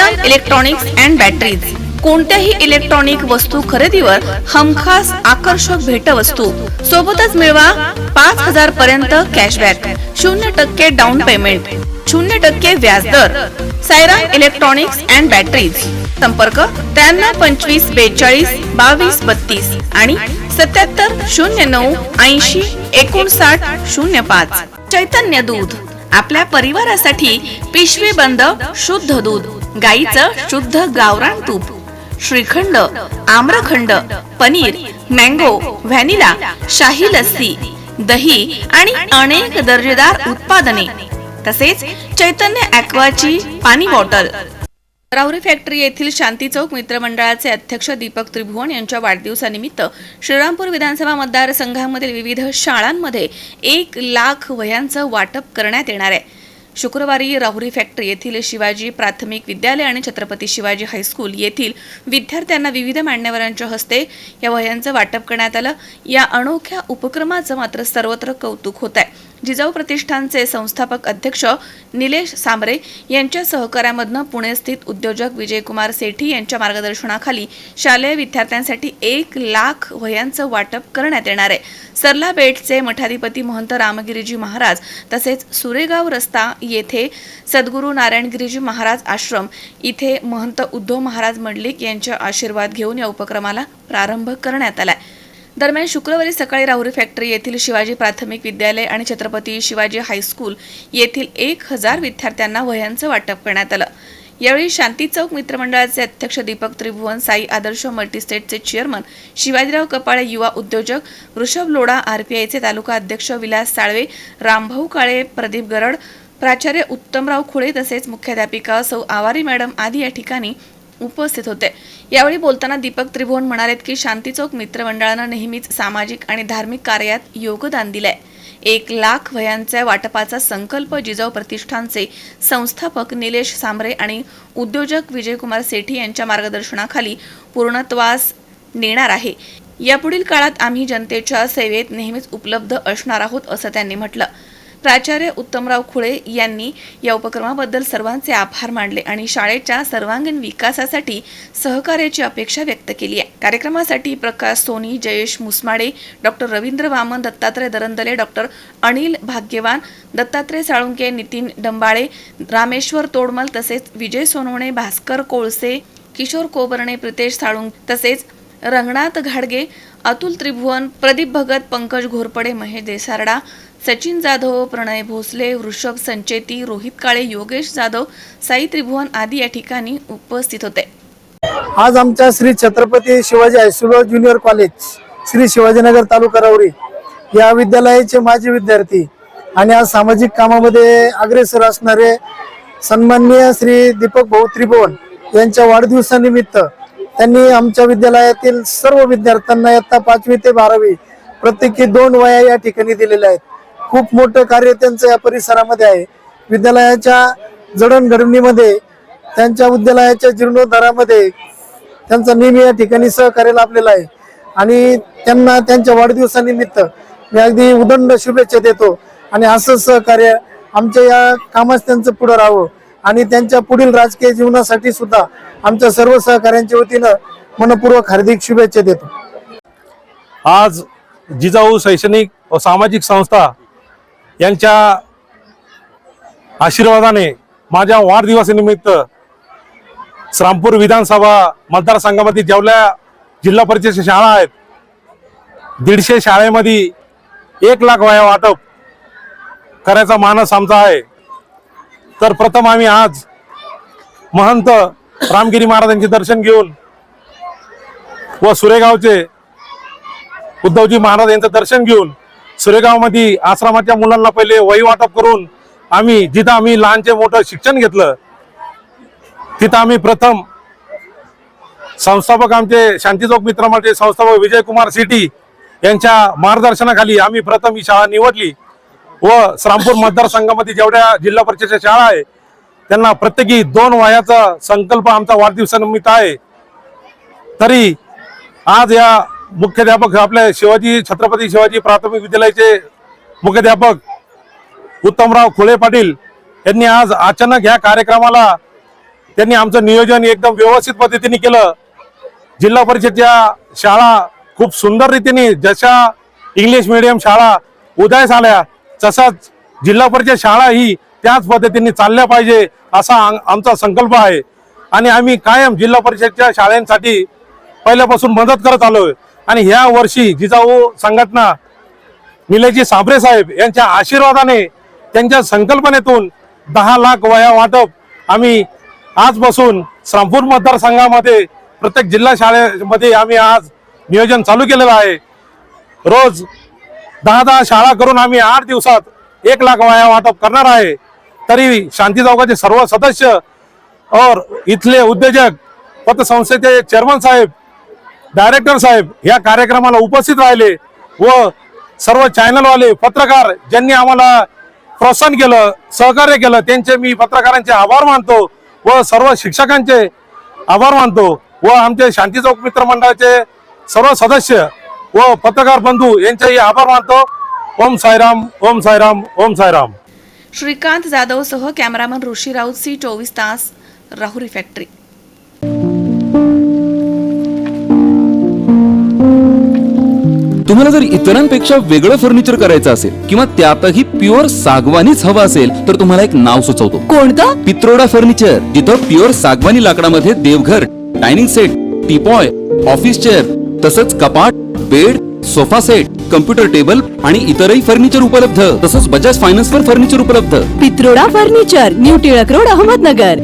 Siren electronics and batteries कोणत्याही electronic वस्तू खरेदीवर हमखास आकर्षक भेटवस्तू सोबतच मिळवा 5000 पर्यंत कॅशबॅक 0% डाऊन पेमेंट 0% व्याजदर सायरन इलेक्ट्रॉनिक्स अँड बॅटरीज संपर्क 93 45 42 32 आणि 77 09 80 59 05. चैतन्य दूध आपल्या परिवारासाठी पिशवी बंद शुद्ध दूध, गाईचं शुद्ध गावरान तूप, श्रीखंड, आम्रखंड, पनीर, मँगो, व्हॅनिला, शाही लस्सी, दही आणि अनेक दर्जेदार उत्पादने तसेच चैतन्य ॲक्वाची पाणी बॉटल. राहुरी फॅक्टरी येथील शांती चौक मित्रमंडळाचे अध्यक्ष दीपक त्रिभुवन यांच्या वाढदिवसानिमित्त श्रीरामपूर विधानसभा मतदारसंघामधील विविध शाळांमध्ये 1 लाख वह्यांचं वाटप करण्यात येणार आहे. शुक्रवारी राहुरी फॅक्टरी येथील शिवाजी प्राथमिक विद्यालय आणि छत्रपती शिवाजी हायस्कूल येथील विद्यार्थ्यांना विविध मान्यवरांच्या हस्ते या वह्यांचं वाटप करण्यात आलं. या अनोख्या उपक्रमाचं मात्र सर्वत्र कौतुक होत आहे. जिजाऊ प्रतिष्ठानचे संस्थापक अध्यक्ष निलेश सांबरे यांच्या सहकार्यामधून पुणे स्थित उद्योजक विजयकुमार सेठी यांच्या मार्गदर्शनाखाली शालेय विद्यार्थ्यांसाठी 1 लाख वह्यांचं वाटप करण्यात येणार आहे. सरला बेटचे मठाधिपती महंत रामगिरीजी महाराज तसेच सुरेगाव रस्ता येथे सद्गुरू नारायणगिरीजी महाराज आश्रम इथे महंत उद्धव महाराज मंडलिक यांचा आशीर्वाद घेऊन या उपक्रमाला प्रारंभ करण्यात आलाय. दरम्यान शुक्रवारी सकाळी राहुरी फॅक्टरी येथील शिवाजी प्राथमिक विद्यालय आणि छत्रपती शिवाजी हायस्कूल येथील 1000 विद्यार्थ्यांना वह्यांचं वाटप करण्यात आलं. यावेळी शांती चौक मित्रमंडळाचे अध्यक्ष दीपक त्रिभुवन, साई आदर्श मल्टीस्टेटचे चेअरमन शिवाजीराव कपाळे, युवा उद्योजक वृषभ लोढा, आरपीआयचे तालुका अध्यक्ष विलास साळवे, रामभाऊ काळे, प्रदीप गरड, प्राचार्य उत्तमराव खुळे तसेच मुख्याध्यापिका सौ आवारी मॅडम आदी या ठिकाणी उपस्थित होते. यावेळी बोलताना दीपक त्रिभुवन म्हणालेत की शांती चौक मित्रमंडळानं नेहमीच सामाजिक आणि धार्मिक कार्यात योगदान दिलंय. 1 लाख वह्यांच्या वाटपाचा संकल्प जिजाऊ प्रतिष्ठानचे संस्थापक निलेश सांबरे आणि उद्योजक विजयकुमार सेठी यांच्या मार्गदर्शनाखाली पूर्णत्वास नेणार आहे. यापुढील काळात आम्ही जनतेच्या सेवेत नेहमीच उपलब्ध असणार आहोत असं त्यांनी म्हटलं. प्राचार्य उत्तमराव खुळे यांनी या उपक्रमाबद्दल सर्वांचे आभार मानले आणि शाळेच्या सर्वांगीण विकासासाठी सहकार्याची अपेक्षा व्यक्त केली आहे. कार्यक्रमासाठी प्रकाश सोनी, जयेश मुसमाडे, डॉक्टर रवींद्र वामन, दत्तात्रय दरंदले, डॉक्टर अनिल भाग्यवान, दत्तात्रय साळुंके, नितीन डंबाळे, रामेश्वर तोडमल तसेच विजय सोनवणे, भास्कर कोळसे, किशोर कोबर्णे, प्रितेश साळुंक तसेच रंगनाथ घाडगे, अतुल त्रिभुवन, प्रदीप भगत, पंकज घोरपडे, महेश देसारडा, सचिन जाधव, प्रणय भोसले, वृषभ संचेती, रोहित काळे, योगेश जाधव, साई त्रिभुवन आदी या ठिकाणी उपस्थित होते. आज आमच्या Shri Chhatrapati Shivaji high school junior college Shri Shivajinagar taluka Rahuri या विद्यालयाचे माजी विद्यार्थी आणि आज सामाजिक कामामध्ये अग्रेसर असणारे सन्माननीय श्री दीपक भाऊ त्रिभुवन यांच्या वाढदिवसानिमित्त त्यांनी आमच्या विद्यालयातील सर्व विद्यार्थ्यांना इयत्ता 5वी ते 12वी प्रत्येकी 2 वह्या या ठिकाणी दिलेल्या आहेत. खूप मोठं कार्य त्यांचं या परिसरामध्ये आहे. विद्यालयाच्या जडणघडणीमध्ये त्यांच्या विद्यालयाच्या जीर्णोद्धारामध्ये त्यांचा नेहमी या ठिकाणी सहकार्य लाभलेला आहे आणि त्यांना त्यांच्या वाढदिवसानिमित्त मी अगदी उदंड शुभेच्छा देतो आणि असं सहकार्य आमच्या या कामास त्यांचं पुढे राहावं आणि त्यांच्या पुढील राजकीय जीवनासाठी सुद्धा आमच्या सर्व सहकाऱ्यांच्या वतीनं मनपूर्वक हार्दिक शुभेच्छा देतो. आज जिजाऊ शैक्षणिक व सामाजिक संस्था यांच्या आशीर्वादाने माझ्या वाढदिवसानिमित्त श्रीरामपूर विधानसभा मतदारसंघामध्ये जेवढ्या जिल्हा परिषद शाळा आहेत 150 शाळेमध्ये 1 लाख वह्या वाटप करायचा मानस आमचा आहे. तर प्रथम आम्ही आज महंत रामगिरी महाराजांचे दर्शन घेऊन व सुरेगावचे उद्धवजी महाराज यांचं दर्शन घेऊन सुरेगावमध्ये आश्रमाच्या मुलांना पहिले वही वाटप करून आम्ही जिथं आम्ही लहानचे मोठं शिक्षण घेतलं तिथं आम्ही प्रथम संस्थापक आमचे शांती चौक मित्रमंडळाचे संस्थापक विजयकुमार सेठी यांच्या मार्गदर्शनाखाली आम्ही प्रथम ही शाळा निवडली व श्रीरामपूर मतदारसंघामध्ये जेवढ्या जिल्हा परिषदेच्या शाळा आहे त्यांना प्रत्येकी 2 वह्याचा संकल्प आमचा वाढदिवसानिमित्त आहे. तरी आज या मुख्याध्यापक आपल्या छत्रपती शिवाजी प्राथमिक विद्यालयाचे मुख्याध्यापक उत्तमराव खुळे पाटील यांनी आज अचानक ह्या कार्यक्रमाला त्यांनी आमचं नियोजन एकदम व्यवस्थित पद्धतीने केलं. जिल्हा परिषदच्या शाळा खूप सुंदर रीतीने, जशा इंग्लिश मीडियम शाळा उदयास आल्या तसाच जिल्हा परिषद शाळा ही त्याच पद्धतीने चालल्या पाहिजे असा आमचा संकल्प आहे. आणि आम्ही कायम जिल्हा परिषदच्या शाळांसाठी पहिल्यापासून मदत करत आलोय. आणि ह्या वर्षी जिजाऊ संघटना निलेजी साबरे साहेब यांच्या आशीर्वादाने, त्यांच्या संकल्पनेतून 10 लाख वह्या वाटप आम्ही आजपासून श्रामपूर मतदारसंघामध्ये प्रत्येक जिल्हा शाळेमध्ये आम्ही आज नियोजन चालू केलेलं आहे. रोज 10 शाळा करून आम्ही 8 दिवसात 1 लाख वह्या वाटप करणार आहे. तरी शांती चौकाचे सर्व सदस्य और इथले उद्योजक, पतसंस्थेचे चेअरमन साहेब, डायरेक्टर साहेब या कार्यक्रमाला उपस्थित राहिले व सर्व चॅनलवाले, पत्रकार ज्यांनी आम्हाला प्रोत्साहन केलं, सहकार्य केलं, त्यांचे मी पत्रकारांचे आभार मानतो व सर्व शिक्षकांचे आभार मानतो व आमचे शांती चौक मित्र मंडळाचे सर्व सदस्य व पत्रकार बंधू यांचेही आभार मानतो. ओम साईराम, ओम साईराम, ओम साईराम. श्रीकांत जाधव सह कॅमेरामन ऋषी राऊत, C24 तास, राहुरी फॅक्टरी. तुम्हाला जर इतरांपेक्षा वेगळं फर्निचर करायचं असेल किंवा त्यातही प्युअर सागवानीच हवं असेल तर तुम्हाला एक नाव सुचवतो. कोणतं? पित्रोडा फर्निचर, जिथं प्युअर सागवानी लाकडामध्ये देवघर, dining set, teapoy, office chair तसंच कपाट, bed, sofa set, computer table आणि इतरही फर्निचर उपलब्ध. तसंच बजाज फायनान्स वर फर्निचर उपलब्ध. Pitroda furniture, new Tilak road, Ahmednagar.